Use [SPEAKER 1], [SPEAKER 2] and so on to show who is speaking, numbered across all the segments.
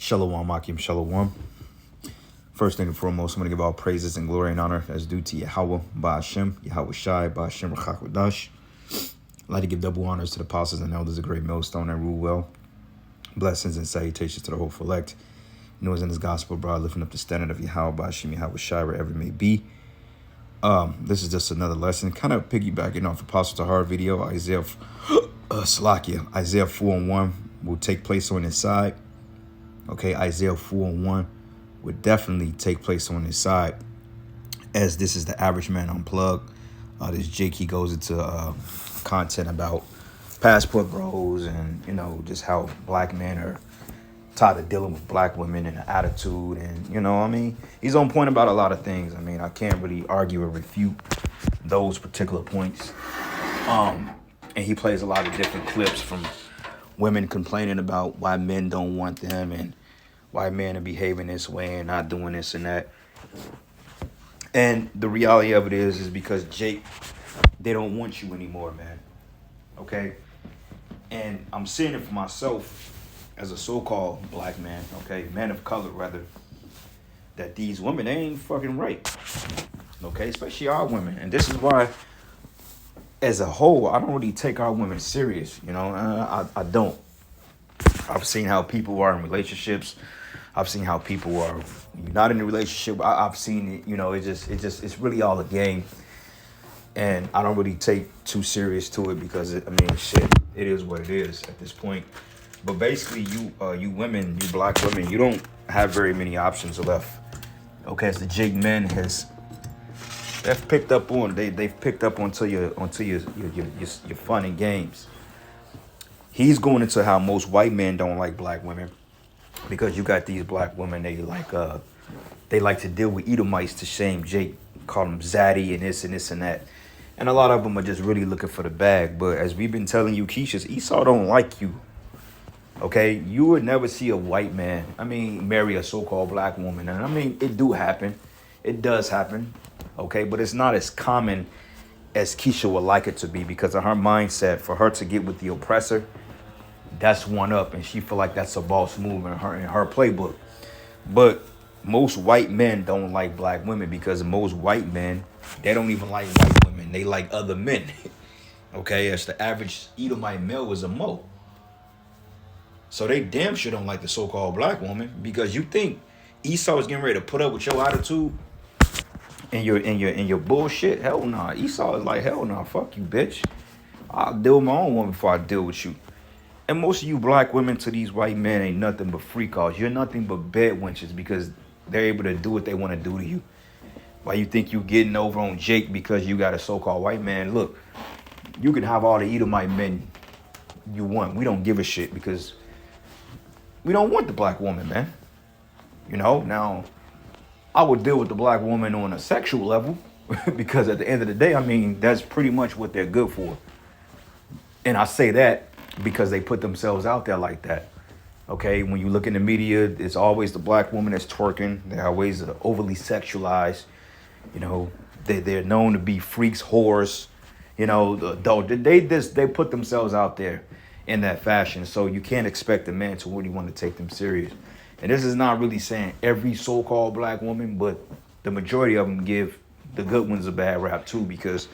[SPEAKER 1] Shalom, Akim, Shalom. First thing and foremost, I'm going to give all praises and glory and honor as due to Yahweh, Ba'ashem, Yahweh Shai, Ba'ashem, Rachakwadash. I'd like to give double honors to the apostles and elders of Great Millstone that rule well. Blessings and salutations to the whole elect. Noise in this gospel, bro, lifting up the standard of Yahweh, Ba'ashem, Yahweh Shai, wherever it may be. This is just another lesson, kind of piggybacking off Apostle Tahar video, Isaiah 4:1 will take place on his side. Okay, Isaiah 4:1 would definitely take place on his side, as this is the Average Man Unplugged. This Jake, he goes into content about passport bros and, you know, just how black men are tired of dealing with black women and the attitude. And, you know, I mean, he's on point about a lot of things. I mean, I can't really argue or refute those particular points. And he plays a lot of different clips from women complaining about why men don't want them and why men are behaving this way and not doing this and that. And the reality of it is because Jake, they don't want you anymore, man. Okay? And I'm seeing it for myself as a so-called black man, okay? Man of color, rather. That these women, they ain't fucking right. Okay? Especially our women. And this is why, as a whole, I don't really take our women serious, you know? I don't. I've seen how people are in relationships. I've seen how people are not in a relationship. I've seen it, you know, it's really all a game. And I don't really take too serious to it because, it is what it is at this point. But basically, you women, you black women, you don't have very many options left. Okay, as the Jake men they've picked up on, they've picked up onto your fun and games. He's going into how most white men don't like black women, because you got these black women, they like to deal with Edomites to shame Jake, call them zaddy and this and that. And a lot of them are just really looking for the bag. But as we've been telling you, Keisha, Esau don't like you. Okay? You would never see a white man, marry a so-called black woman. And it do happen. It does happen. Okay? But it's not as common as Keisha would like it to be, because of her mindset. For her to get with the oppressor, that's one up, and she feel like that's a boss move in her playbook. But most white men don't like black women, because most white men, they don't even like white women. They like other men. Okay, as the average Edomite male is a Mo. So they damn sure don't like the so-called black woman, because you think Esau is getting ready to put up with your attitude and your bullshit? Hell nah. Esau is like, hell nah, fuck you, bitch. I'll deal with my own woman before I deal with you. And most of you black women to these white men ain't nothing but free calls. You're nothing but bed wenches, because they're able to do what they want to do to you. Why you think you getting over on Jake because you got a so-called white man? Look, you can have all the Edomite men you want. We don't give a shit, because we don't want the black woman, man. You know, now, I would deal with the black woman on a sexual level, because at the end of the day, that's pretty much what they're good for. And I say that because they put themselves out there like that. Okay, when you look in the media, it's always the black woman that's twerking. They're always overly sexualized. You know, they're known to be freaks, whores. You know, they put themselves out there in that fashion. So you can't expect a man to really want to take them serious. And this is not really saying every so-called black woman, but the majority of them give the good ones a bad rap too, because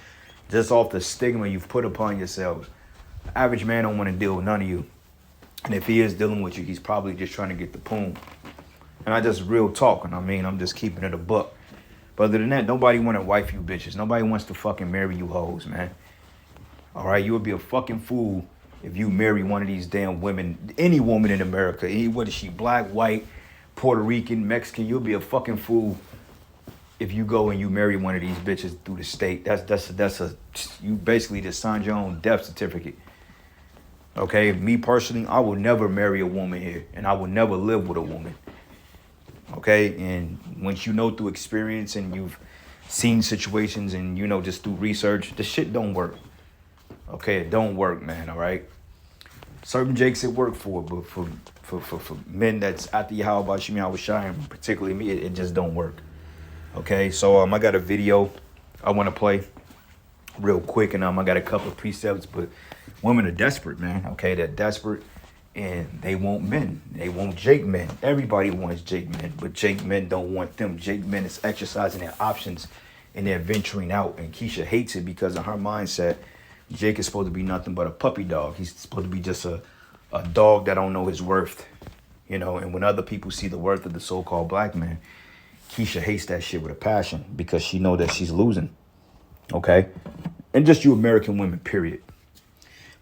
[SPEAKER 1] just off the stigma you've put upon yourselves. The average man don't want to deal with none of you. And if he is dealing with you, he's probably just trying to get the poom. And I just real talking. I'm just keeping it a buck. But other than that, nobody want to wife you bitches. Nobody wants to fucking marry you hoes, man. All right? You would be a fucking fool if you marry one of these damn women, any woman in America, whether she black, white, Puerto Rican, Mexican, you'll be a fucking fool if you go and you marry one of these bitches through the state. You basically just signed your own death certificate. Okay, me personally, I would never marry a woman here, and I would never live with a woman. Okay, and once you know through experience and you've seen situations and you know just through research, the shit don't work. Okay, it don't work, man. All right, certain Jakes it work for, but for men that's at the Yahweh Bashim Yahweh Shai, particularly me, it just don't work. Okay, so I got a video I want to play real quick, and I got a couple of precepts, but women are desperate, man. Okay, they're desperate, And they want men. They want Jake men. Everybody wants Jake men, but Jake men don't want them. Jake men is exercising their options and they're venturing out. And Keisha hates it because in her mindset, Jake is supposed to be nothing but a puppy dog. He's supposed to be just a dog that don't know his worth, you know. And when other people see the worth of the so-called black man, Keisha hates that shit with a passion because she know that she's losing, okay? And just you American women, period.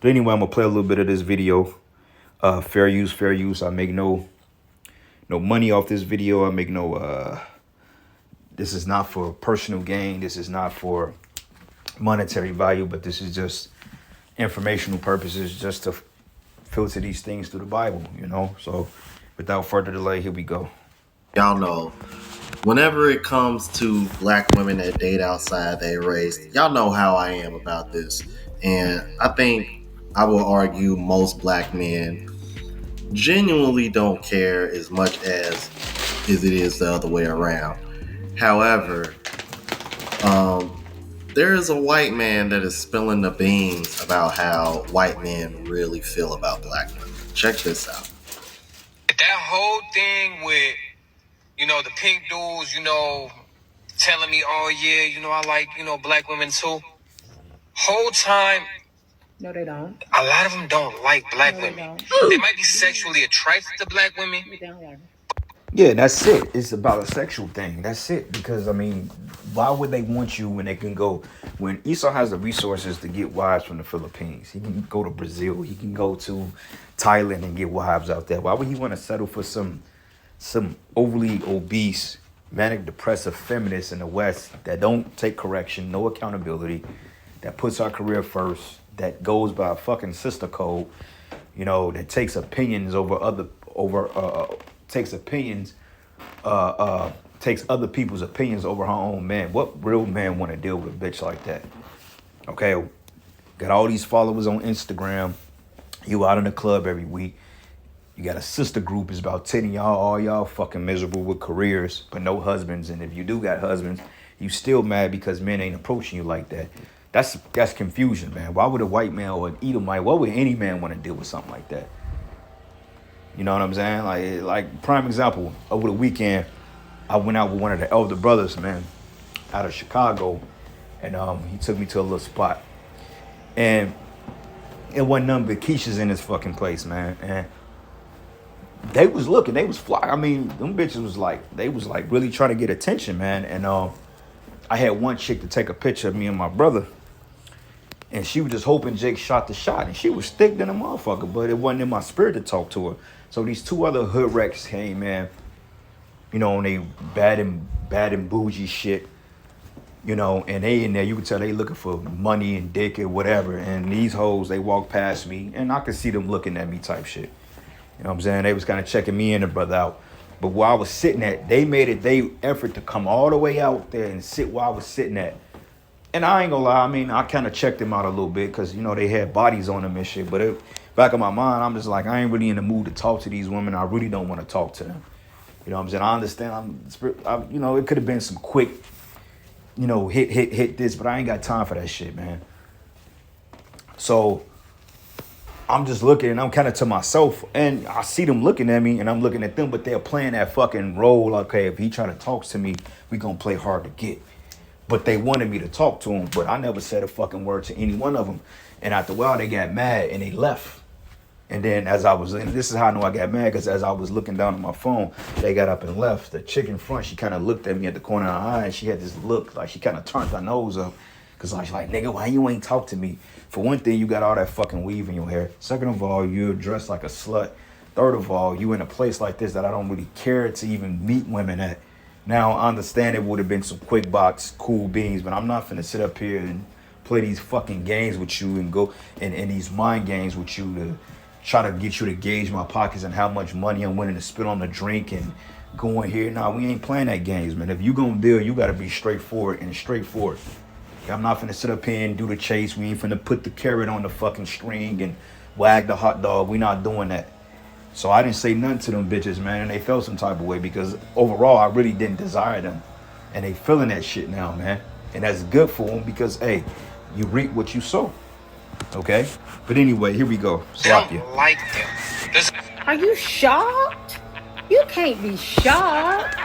[SPEAKER 1] But anyway, I'm gonna play a little bit of this video. Fair use, fair use. I make no money off this video. I make no, this is not for personal gain. This is not for monetary value, but this is just informational purposes, just to filter these things through the Bible, you know? So without further delay, here we go.
[SPEAKER 2] Y'all know, whenever it comes to black women that date outside their race, y'all know how I am about this. And I think I will argue most black men genuinely don't care as much as it is the other way around. However, there is a white man that is spilling the beans about how white men really feel about black women. Check this out.
[SPEAKER 3] That whole thing with, you know, the pink dudes, you know, telling me, oh yeah, you know, I like, you know, black women too. Whole time,
[SPEAKER 4] no, they don't.
[SPEAKER 3] a lot of them don't like black women. They might be sexually attracted to black women.
[SPEAKER 1] Yeah, that's it. It's about a sexual thing. That's it. Because, I mean, why would they want you when they can go, when Esau has the resources to get wives from the Philippines? He can go to Brazil. He can go to Thailand and get wives out there. Why would he want to settle for some overly obese, manic depressive feminists in the West that don't take correction, no accountability, that puts our career first, that goes by a fucking sister code, you know, that takes opinions takes other people's opinions over her own man. What real man want to deal with a bitch like that? Okay, got all these followers on Instagram. You out in the club every week. You got a sister group. It's about 10 of y'all. All y'all fucking miserable with careers, but no husbands. And if you do got husbands, you still mad because men ain't approaching you like that. That's confusion, man. Why would a white man or an Edomite, why would any man want to deal with something like that? You know what I'm saying? Like prime example, over the weekend, I went out with one of the elder brothers, man, out of Chicago, and he took me to a little spot. And it wasn't none but Keisha's in this fucking place, man. And they was looking, they was fly. I mean, them bitches was like, they was like really trying to get attention, man. And I had one chick to take a picture of me and my brother. And she was just hoping Jake shot the shot. And she was thick than a motherfucker, but it wasn't in my spirit to talk to her. So these two other hood wrecks came, man, you know, and they bad and bougie shit, you know, and they in there, you can tell they looking for money and dick or whatever. And these hoes, they walk past me and I could see them looking at me type shit. You know what I'm saying? They was kind of checking me and the brother out. But where I was sitting at, they made it their effort to come all the way out there and sit where I was sitting at. And I ain't gonna lie, I mean, I kind of checked them out a little bit because, you know, they had bodies on them and shit. But back in my mind, I'm just like, I ain't really in the mood to talk to these women. I really don't want to talk to them. You know what I'm saying? I understand, you know, it could have been some quick, you know, hit this, but I ain't got time for that shit, man. So I'm just looking and I'm kind of to myself and I see them looking at me and I'm looking at them, but they're playing that fucking role. Okay, if he trying to talk to me, we gonna play hard to get. But they wanted me to talk to him, but I never said a fucking word to any one of them. And after a while, they got mad and they left. And then as I was, and this is how I know I got mad, because as I was looking down at my phone, they got up and left. The chick in front, she kind of looked at me at the corner of her eye and she had this look like she kind of turned her nose up. Because I was like, nigga, why you ain't talk to me? For one thing, you got all that fucking weave in your hair. Second of all, you're dressed like a slut. Third of all, you in a place like this that I don't really care to even meet women at. Now, I understand it would have been some quick box, cool beans, but I'm not finna sit up here and play these fucking games with you and go and these mind games with you to try to get you to gauge my pockets and how much money I'm willing to spend on the drink and going here. Nah, we ain't playing that games, man. If you gonna deal, you gotta be straightforward and straightforward. I'm not finna sit up here and do the chase. We ain't finna put the carrot on the fucking string and wag the hot dog. We not doing that. So I didn't say nothing to them bitches, man, and they felt some type of way because overall I really didn't desire them. And they feeling that shit now, man. And that's good for them because, hey, you reap what you sow. Okay? But anyway, here we go.
[SPEAKER 3] They
[SPEAKER 1] Slap you.
[SPEAKER 3] don't like them.
[SPEAKER 4] Are you shocked? You can't be shocked,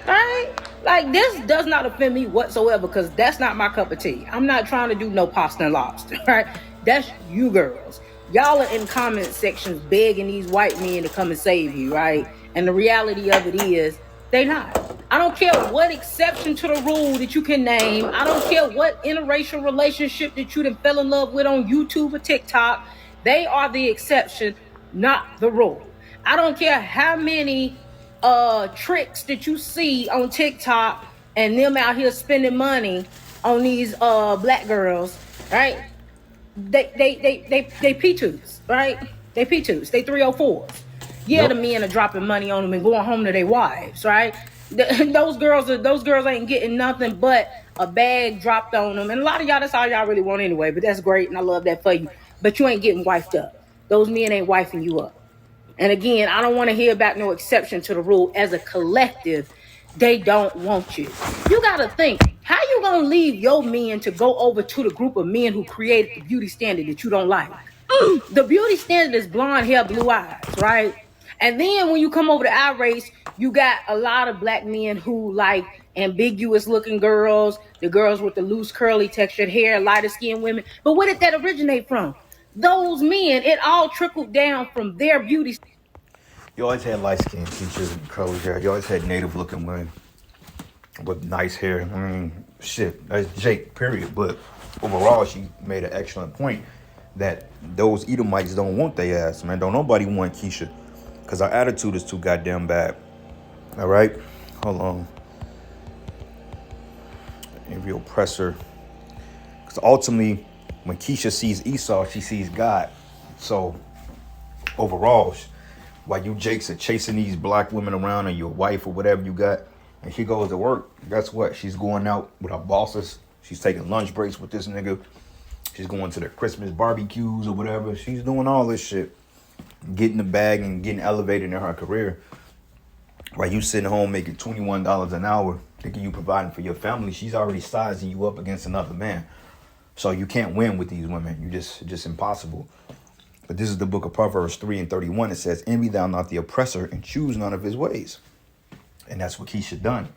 [SPEAKER 4] right? Like, this does not offend me whatsoever because that's not my cup of tea. I'm not trying to do no pasta and lobster, right? That's you girls. Y'all are in comment sections begging these white men to come and save you, right? And the reality of it is, they not. I don't care what exception to the rule that you can name. I don't care what interracial relationship that you done fell in love with on YouTube or TikTok. They are the exception, not the rule. I don't care how many tricks that you see on TikTok and them out here spending money on these black girls, right? They P2s, right? They P2s, they 304s. Yeah,
[SPEAKER 1] Yep.
[SPEAKER 4] the men are dropping money on them and going home to their wives, right? Those girls ain't getting nothing but a bag dropped on them. And a lot of y'all, that's all y'all really want anyway. But that's great, and I love that for you. But you ain't getting wifed up. Those men ain't wifing you up. And again, I don't want to hear about no exception to the rule. As a collective, they don't want you. You got to think, how you going to leave your men to go over to the group of men who created the beauty standard that you don't like? The beauty standard is blonde hair, blue eyes, right? And then when you come over to our race, you got a lot of black men who like ambiguous looking girls, the girls with the loose curly textured hair, lighter skinned women. But where did that originate from? Those men, it all trickled down from their beauty.
[SPEAKER 1] You always had light skinned teachers and curly hair. You always had native looking women with nice hair. I mean, shit, that's Jake, period. But overall, she made an excellent point that those Edomites don't want their ass, man. Don't nobody want Keisha. Because our attitude is too goddamn bad. All right? Hold on. Every oppressor. Because ultimately, when Keisha sees Esau, she sees God. So, overall, while you Jakes are chasing these black women around and your wife or whatever you got, and she goes to work, guess what? She's going out with her bosses. She's taking lunch breaks with this nigga. She's going to the Christmas barbecues or whatever. She's doing all this shit. Getting the bag and getting elevated in her career. While you sitting home making $21 an hour, thinking you providing for your family, she's already sizing you up against another man. So you can't win with these women. Just impossible. But this is the book of Proverbs 3:31. It says, envy thou not the oppressor and choose none of his ways. And that's what Keisha done.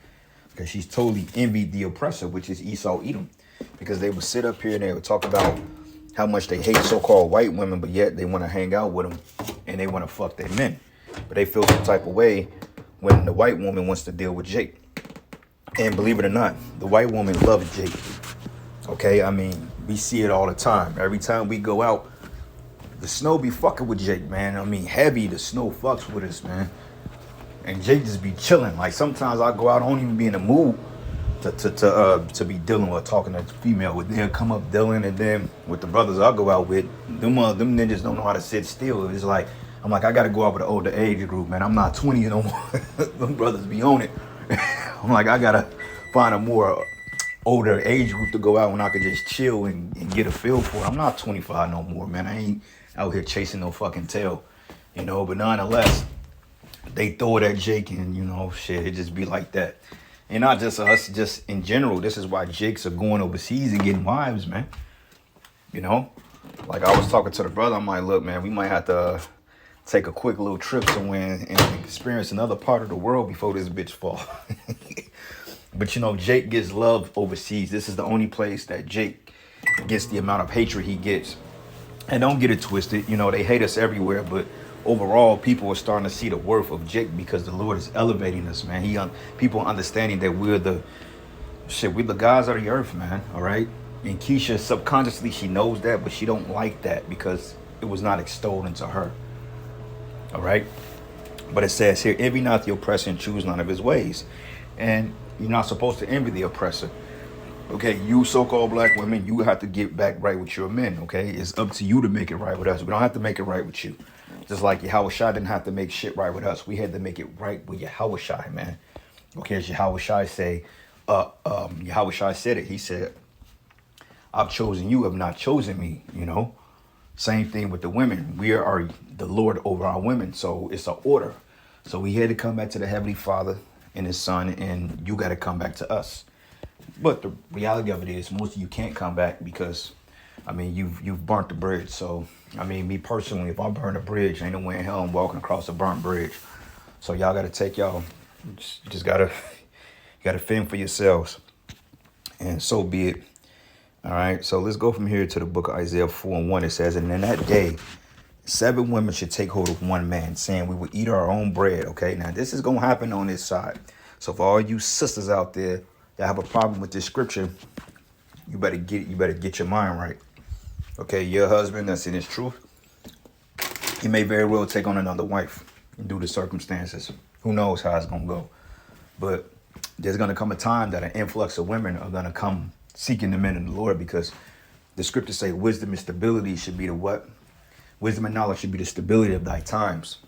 [SPEAKER 1] Because she's totally envied the oppressor, which is Esau Edom. Because they would sit up here and they would talk about how much they hate so-called white women, but yet they want to hang out with them and they want to fuck their men. But they feel some type of way when the white woman wants to deal with Jake. And believe it or not, the white woman loves Jake. Okay, I mean, we see it all the time. Every time we go out, the snow be fucking with Jake, man. I mean, heavy, the snow fucks with us, man. And Jake just be chilling. Like, sometimes I go out, I don't even be in the mood to be dealing with talking to a female. With them come up dealing, and then with the brothers I go out with, them ninjas don't know how to sit still. It's like, I'm like, I gotta go out with an older age group, man. I'm not 20 no more. Them brothers be on it. I'm like, I gotta find a more older age group to go out when I could just chill and get a feel for it. I'm not 25 no more, man. I ain't out here chasing no fucking tail, you know. But nonetheless, they throw it at Jake, and you know, shit, it just be like that. And not just us, just in general. This is why Jakes are going overseas and getting wives, man. You know, like I was talking to the brother. I'm like, look, man, we might have to take a quick little trip somewhere and experience another part of the world before this bitch fall. But you know, Jake gets love overseas. This is the only place that Jake gets the amount of hatred he gets. And don't get it twisted. You know, they hate us everywhere, but overall, people are starting to see the worth of Jake because the Lord is elevating us, man. People are understanding that we're the gods of the earth, man. All right. And Keisha, subconsciously, she knows that, but she don't like that because it was not extolled into her. All right. But it says here, envy not the oppressor and choose none of his ways. And you're not supposed to envy the oppressor. Okay, you so-called black women, you have to get back right with your men, okay? It's up to you to make it right with us. We don't have to make it right with you. Just like Yahushua didn't have to make shit right with us. We had to make it right with Yahushua, man. Okay, as Yahushua say, Yahushua said it. He said, I've chosen you, have not chosen me, you know? Same thing with the women. We are the Lord over our women, so it's an order. So we had to come back to the Heavenly Father and His Son, and you got to come back to us. But the reality of it is most of you can't come back because I mean, you've burnt the bridge. So, I mean, me personally, if I burn a bridge, ain't no way in hell I'm walking across a burnt bridge. So y'all gotta take just gotta fend for yourselves. And so be it. All right. So let's go from here to the book of Isaiah 4:1. It says, and in that day, 7 women should take hold of one man, saying, we will eat our own bread. Okay. Now this is gonna happen on this side. So for all you sisters out there that have a problem with this scripture, you better get your mind right. Okay, your husband that's in his truth, he may very well take on another wife due to circumstances. Who knows how it's gonna go? But there's gonna come a time that an influx of women are gonna come seeking the men of the Lord, because the scriptures say wisdom and stability should be the what? Wisdom and knowledge should be the stability of thy times.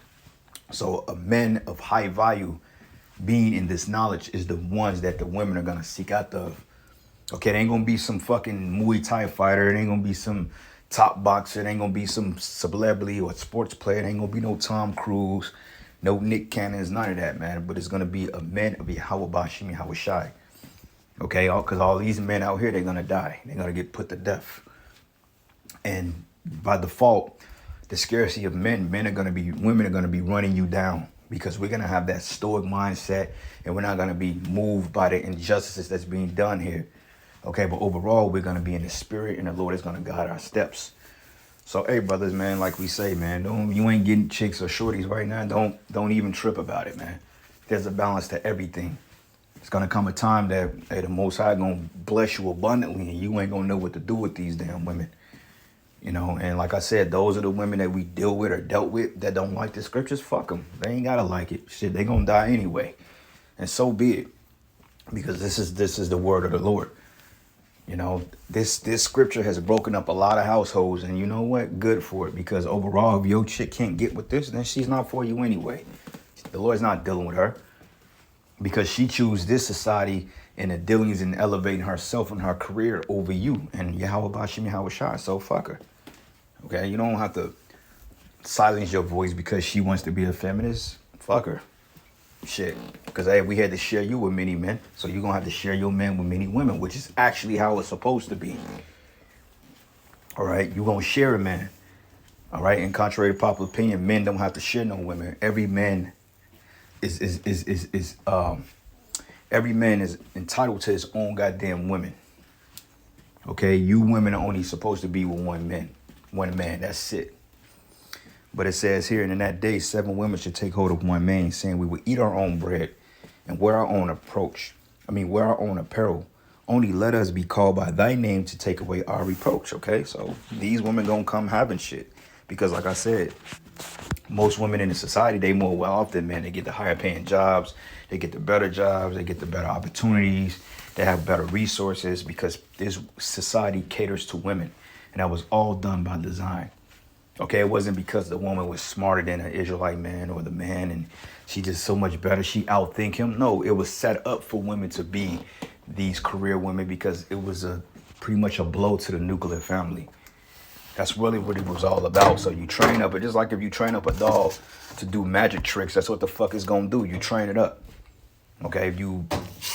[SPEAKER 1] So a men of high value being in this knowledge is the ones that the women are gonna seek out of. Okay, it ain't gonna be some fucking Muay Thai fighter. It ain't gonna be some top boxer. It ain't gonna be some celebrity or sports player. It ain't gonna be no Tom Cruise, no Nick Cannons, none of that, man. But it's gonna be a man of Yahweh Bashim Yahweh Shai. Okay, because all these men out here, they're gonna die. They're gonna get put to death. And by default, the scarcity of women are gonna be running you down, because we're gonna have that stoic mindset, and we're not gonna be moved by the injustices that's being done here. Okay, but overall, we're going to be in the spirit, and the Lord is going to guide our steps. So, hey, brothers, man, like we say, man, you ain't getting chicks or shorties right now. Don't even trip about it, man. There's a balance to everything. It's going to come a time that, hey, the Most High going to bless you abundantly, and you ain't going to know what to do with these damn women. You know, and like I said, those are the women that we deal with or dealt with that don't like the scriptures. Fuck them. They ain't got to like it. Shit, they going to die anyway. And so be it, because this is the word of the Lord. You know, this scripture has broken up a lot of households, and you know what? Good for it, because overall, if your chick can't get with this, then she's not for you anyway. The Lord's not dealing with her, because she chose this society and the dealings and elevating herself and her career over you and Yahweh Bashim Yahweh Shai. So fuck her. Okay, you don't have to silence your voice because she wants to be a feminist. Fuck her. Shit, because hey, we had to share you with many men, so you're gonna have to share your men with many women, which is actually how it's supposed to be. All right, you're gonna share a man. All right, and contrary to popular opinion, men don't have to share no women. Every man is entitled to his own goddamn women. Okay, you women are only supposed to be with one man. That's it. But it says here, and in that day, 7 women should take hold of one man, saying, we will eat our own bread and wear our own apparel. Only let us be called by thy name to take away our reproach. Okay, so these women gonna come having shit, because like I said, most women in the society, they more well off than men. They get the higher paying jobs, they get the better jobs, they get the better opportunities, they have better resources, because this society caters to women, and that was all done by design. Okay, it wasn't because the woman was smarter than an Israelite man or the man and she just so much better, she outthink him. No, it was set up for women to be these career women, because it was pretty much a blow to the nuclear family. That's really what it was all about. So you train up, just like if you train up a dog to do magic tricks, that's what the fuck it's gonna do. You train it up. Okay, if you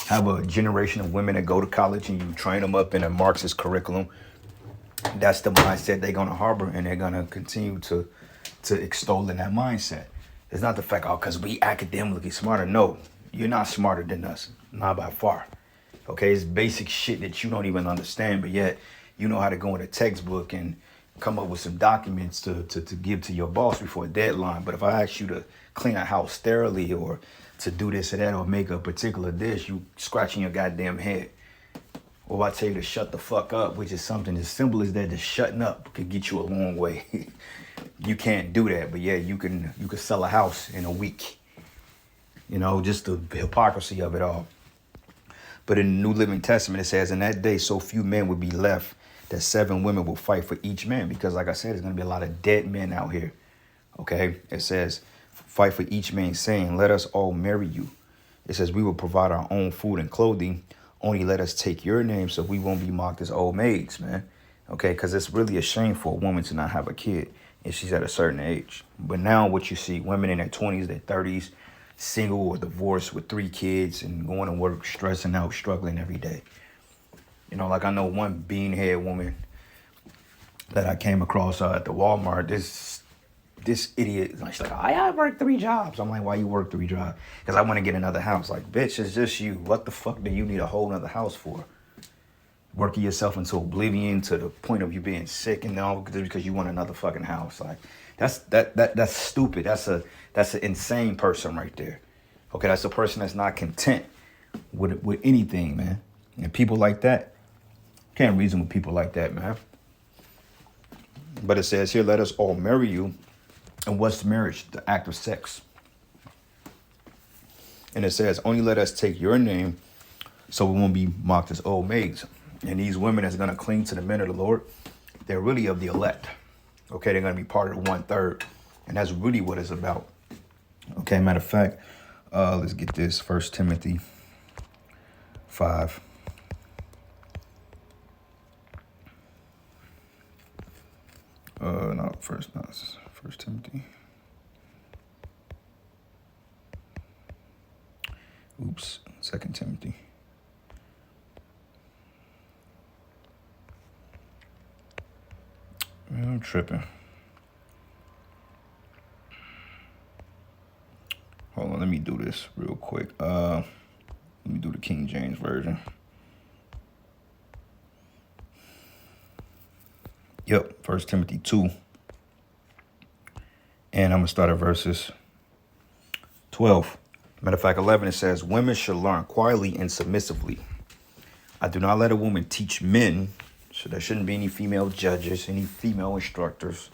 [SPEAKER 1] have a generation of women that go to college and you train them up in a Marxist curriculum, that's the mindset they're gonna harbor, and they're gonna continue to extol in that mindset. It's not the fact, because we academically smarter. No, you're not smarter than us, not by far. Okay, it's basic shit that you don't even understand, but yet you know how to go in a textbook and come up with some documents to give to your boss before a deadline. But if I ask you to clean a house sterilely, or to do this or that, or make a particular dish, you scratching your goddamn head. Or I tell you to shut the fuck up, which is something as simple as that. Just shutting up could get you a long way. You can't do that, but yeah, you can sell a house in a week. You know, just the hypocrisy of it all. But in the New Living Testament, it says, in that day, so few men would be left that 7 women will fight for each man. Because like I said, there's going to be a lot of dead men out here. Okay, it says, fight for each man, saying, let us all marry you. It says, we will provide our own food and clothing. Only let us take your name so we won't be mocked as old maids, man. Okay, because it's really a shame for a woman to not have a kid if she's at a certain age. But now what you see, women in their 20s, their 30s, single or divorced with 3 kids and going to work, stressing out, struggling every day. You know, like I know one beanhead woman, that I came across at the Walmart. This idiot, she's like, I work 3 jobs. I'm like, why you work 3 jobs? Because I want to get another house. Like, bitch, it's just you. What the fuck do you need a whole nother house for? Working yourself into oblivion to the point of you being sick and all because you want another fucking house. Like, that's stupid. That's an insane person right there. Okay, that's a person that's not content with anything, man. And people like that, can't reason with people like that, man. But it says here, let us all marry you. And what's marriage? The act of sex. And it says, only let us take your name so we won't be mocked as old maids. And these women that's going to cling to the men of the Lord, they're really of the elect. Okay, they're going to be part of the 1/3. And that's really what it's about. Okay, matter of fact, let's get this. 1 Timothy 5. First Timothy. Oops, 2 Timothy. Man, I'm tripping. Hold on, let me do this real quick. Let me do the King James Version. Yep, 1 Timothy 2. And I'm going to start at verses 12. Matter of fact, 11, it says, women should learn quietly and submissively. I do not let a woman teach men, so there shouldn't be any female judges, any female instructors,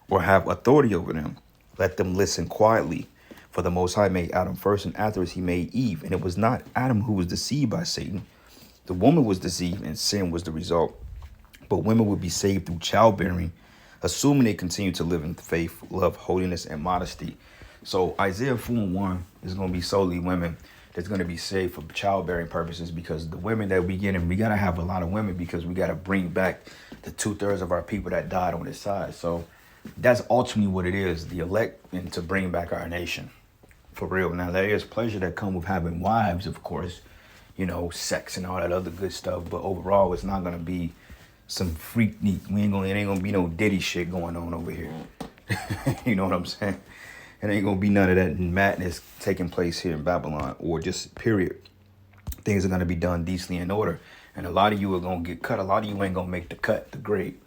[SPEAKER 1] or have authority over them. Let them listen quietly. For the Most High made Adam first, and afterwards he made Eve. And it was not Adam who was deceived by Satan. The woman was deceived, and sin was the result. But women would be saved through childbearing, assuming they continue to live in faith, love, holiness, and modesty. So Isaiah 4:1 is going to be solely women that's going to be saved for childbearing purposes, because the women that we get in, we got to have a lot of women because we got to bring back the 2/3 of our people that died on this side. So that's ultimately what it is, the elect, and to bring back our nation. For real. Now, there is pleasure that come with having wives, of course, you know, sex and all that other good stuff. But overall, it's not going to be some freak neat. It ain't going to be no Diddy shit going on over here. You know what I'm saying? It ain't going to be none of that madness taking place here in Babylon, or just period. Things are going to be done decently in order. And a lot of you are going to get cut. A lot of you ain't going to make the cut, the grade.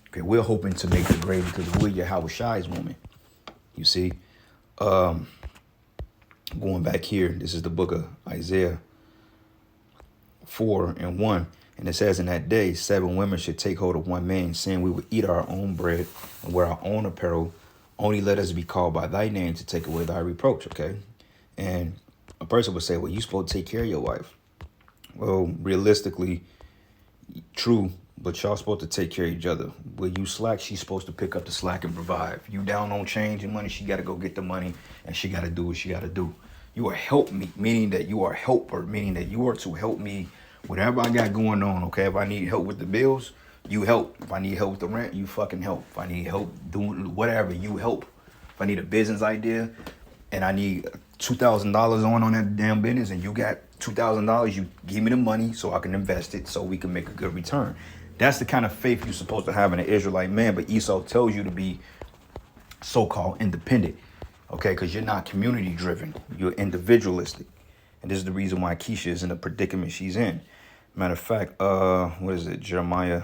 [SPEAKER 1] Okay, we're hoping to make the grade because we're Yahweh Shai's woman. You see? Going back here, this is the book of Isaiah 4:1. And it says, in that day, 7 women should take hold of one man, saying, we will eat our own bread and wear our own apparel. Only let us be called by thy name to take away thy reproach, okay? And a person would say, well, you supposed to take care of your wife. Well, realistically, true, but y'all supposed to take care of each other. When you slack, she's supposed to pick up the slack and provide. If you down on change and money, she got to go get the money, and she got to do what she got to do. You are help me, meaning that you are a helper, meaning that you are to help me whatever I got going on, okay? If I need help with the bills, you help. If I need help with the rent, you fucking help. If I need help doing whatever, you help. If I need a business idea and I need $2,000 on that damn business and you got $2,000, you give me the money so I can invest it so we can make a good return. That's the kind of faith you're supposed to have in an Israelite man, but Esau tells you to be so-called independent, okay? Because you're not community driven. You're individualistic. And this is the reason why Keisha is in the predicament she's in. Matter of fact, what is it? Jeremiah,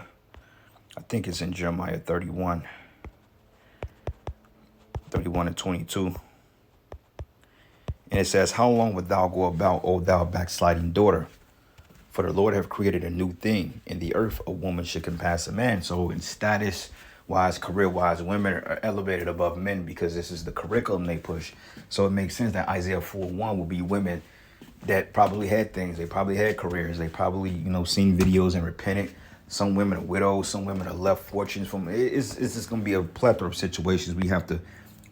[SPEAKER 1] I think it's in Jeremiah 31 and 22. And it says, how long wilt thou go about, O thou backsliding daughter? For the Lord have created a new thing. In the earth, a woman should compass a man. So in status-wise, career-wise, women are elevated above men because this is the curriculum they push. So it makes sense that Isaiah 4:1 will be women that probably had things. They probably had careers. They probably, seen videos and repented. Some women are widows. Some women are left fortunes from. It's just going to be a plethora of situations we have to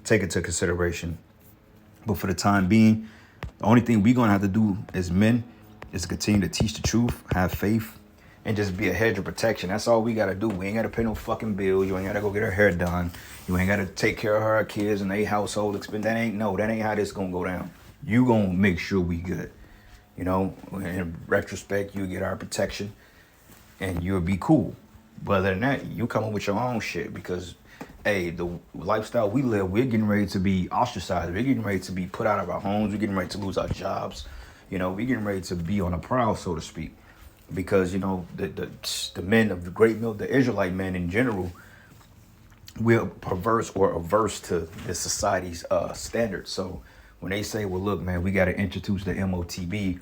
[SPEAKER 1] take into consideration. But for the time being, the only thing we're going to have to do as men is continue to teach the truth, have faith, and just be a hedge of protection. That's all we got to do. We ain't got to pay no fucking bills. You ain't got to go get her hair done. You ain't got to take care of her kids and their household expense. That ain't how this going to go down. You going to make sure we good. In retrospect, you get our protection and you'll be cool. But other than that, you come up with your own shit because, hey, the lifestyle we live, we're getting ready to be ostracized. We're getting ready to be put out of our homes. We're getting ready to lose our jobs. You know, we're getting ready to be on a prowl, so to speak, because you know the men of the great mill, the Israelite men in general, we're perverse or averse to the society's standards. So when they say, well, look, man, we got to introduce the MOTB,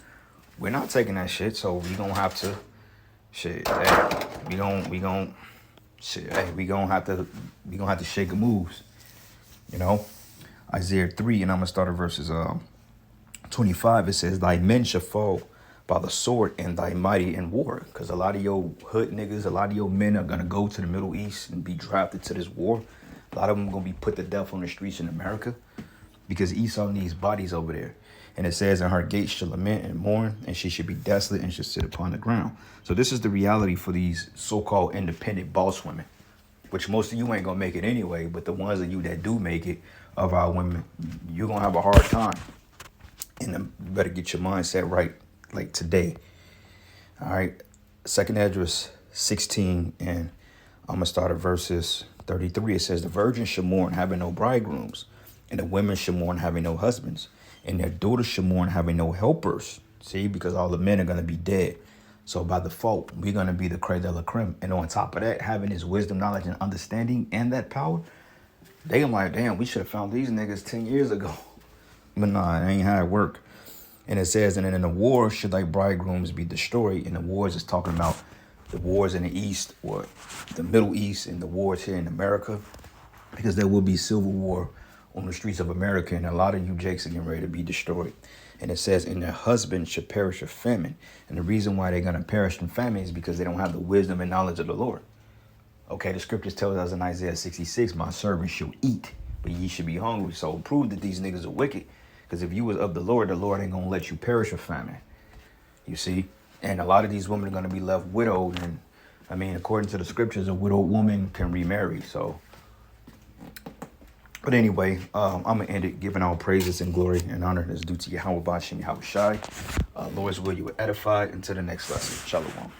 [SPEAKER 1] we're not taking that shit. So we gonna have to, shit, hey, we gonna have to shake the moves, you know. Isaiah 3, and I'm gonna start at verses 25. It says, "Thy men shall fall by the sword, and thy mighty in war." Because a lot of your hood niggas, a lot of your men are gonna go to the Middle East and be drafted to this war. A lot of them are gonna be put to death on the streets in America because Esau needs bodies over there. And it says, "And her gates shall lament and mourn, and she should be desolate and should sit upon the ground." So this is the reality for these so-called independent boss women, which most of you ain't gonna make it anyway. But the ones of you that do make it, of our women, you're gonna have a hard time. And you better get your mindset right, like today. All right. Second Esdras 16, and I'm gonna start at verses 33. It says, "The virgins shall mourn, having no bridegrooms, and the women shall mourn, having no husbands, and their daughters shall mourn, having no helpers." See, because all the men are gonna be dead. So by default, we're gonna be the creme de la creme. And on top of that, having this wisdom, knowledge, and understanding, and that power, they like, damn, we should have found these niggas 10 years ago. But nah, it ain't how it work. And it says, "And in the war should thy bridegrooms be destroyed." And the wars is talking about the wars in the East or the Middle East and the wars here in America, because there will be civil war on the streets of America, and a lot of you jakes are getting ready to be destroyed. And it says, "And their husbands should perish of famine." And the reason why they're going to perish from famine is because they don't have the wisdom and knowledge of the Lord. Okay, the scriptures tells us in Isaiah 66, "My servants shall eat, but ye should be hungry." So prove that these niggas are wicked. Because if you was of the Lord ain't going to let you perish of famine. You see? And a lot of these women are going to be left widowed. And, I mean, according to the scriptures, a widowed woman can remarry. So, but anyway, I'm going to end it giving all praises and glory and honor that's due to Yahweh Bashim Yahweh Shai. Lord's will, you were edified. Until the next lesson. Shalom.